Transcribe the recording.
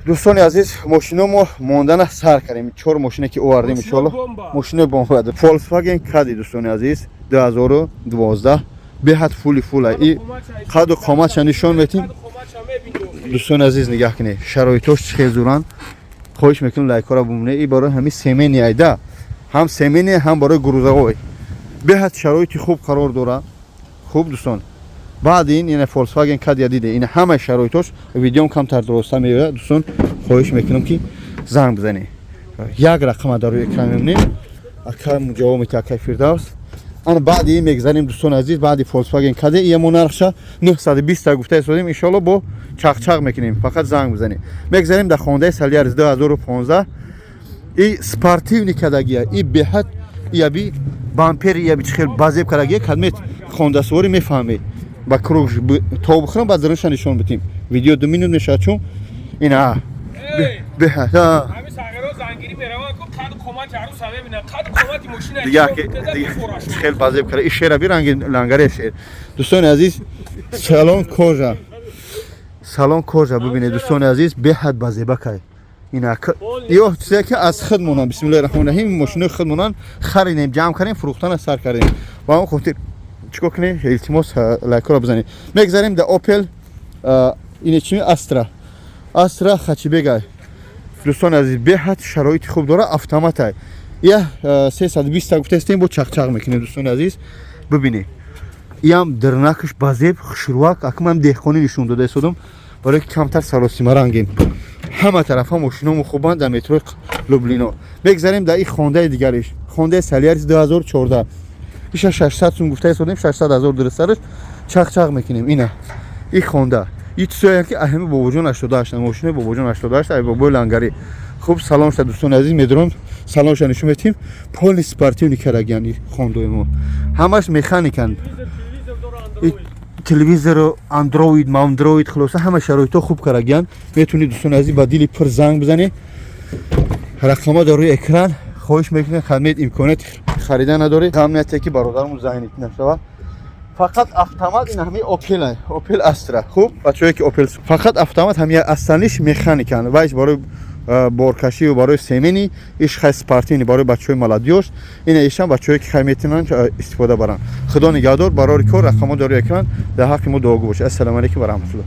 دوستان عزیز ماشینا ما ماندن سر کردیم 4 ماشینی که آوردیم ان شاء الله ماشین بمب فولکسواگن کادی دوستان عزیز 2012 به حد فول ای قد و قامتش نشون میدیم دوستان عزیز نگاه کنید شرایطش خیلی زورن خواهش میکنم لایک را بمونه ای برای همین سیمنی ایده هم سیمنی هم برای گروزاوی به حد شرایط خوب قرار داره خوب دوستان بعد این فولکسواگن کادی دیده این همه شرایطش ویدیوم کمتر درست میاد دوستان خواهش میکنم که زنگ بزنید یک رقم در روی اکران میبینید اکرام جواب میده اکای فردوس انا بعد این میگذاریم دوستان عزیز بعد فولکسواگن کادی یه نرخش 920 تا گفته استادیم ان شاء الله با چاق میکنیم فقط زنگ بزنید میگذاریم در خونده سالیارز 2015 ای سپورتیو کادگیه ای به حد یا بی بامپر یا بی خیلی بازی کارگیه خدمت خونده سواری میفهمید با کروش تو بخورم بعد درنش نشون بدیم ویدیو 2 مینوت نشات چون اینا به همین ساغرا زنگیری میروان کو قد کمک عروس همه ببینه قد کمک ماشین دیگه خیلی بازی کرده این شعر بی رنگ لنگره شعر دوستان عزیز سالن کوژا ببینید دوستان عزیز به حد بازی بکای اینا یو چیزی که از خودمونن بسم الله الرحمن الرحیم ماشین خودمونن خریدیم جمع کردیم فروختن سر کردیم و اون خاطر چیکار کنی التماس لایک را بزنید میگذاریم در اوپل این چی استرا خچی بگای دوستان عزیز به حد شرایط خوب داره اتومات ای یا 320 تا گفته استیم با چاق میکنه دوستان عزیز ببینید یم درناکش بازیب خشروک اکمم دهخونی نشون داده استادم برای کمتر سلاسیما رنگیم همه طرفا ماشینامو خوبان در مترو لوبلینو میگذاریم در این خونده دیگرش خونده سالیارز 2014 ایش 600 سون گفته استادم 600,000 درستش چاق میکنیم اینا این خونده این چیزایی که اهمی با وجود 88 ماشین با وجود 88 ای با لنگری خوب سلام شد دوستان عزیز میدونم سلامش نشون میدیم پلیس سپورتیو نیکراگیانی خونده ما همش مکانیکن تلویزیون و اندروید خلاصه همه شرایط خوب کراگیان میتونید دوستان عزیز با دیلی پر زنگ بزنید رقم‌ها در روی اکران خواهش میکنم خدمت امکانات خریدن نداره امنیتی که برادرمون ذهنی نشود فقط اتومات این همه اوپل استرا خوب بچه‌ای که اوپل فقط اتومات همه اصلیش مکانیکن وایس برای بورکشی و برای سیمنی ایش خاص سپورتی برای بچه‌های مالادیوش این ایشان بچه‌ای که خیمیتونن استفاده برن خدا نگهدار برای کار رقم‌ها در روی اکران در حق ما دعا گوش السلام علیکم و رحمت الله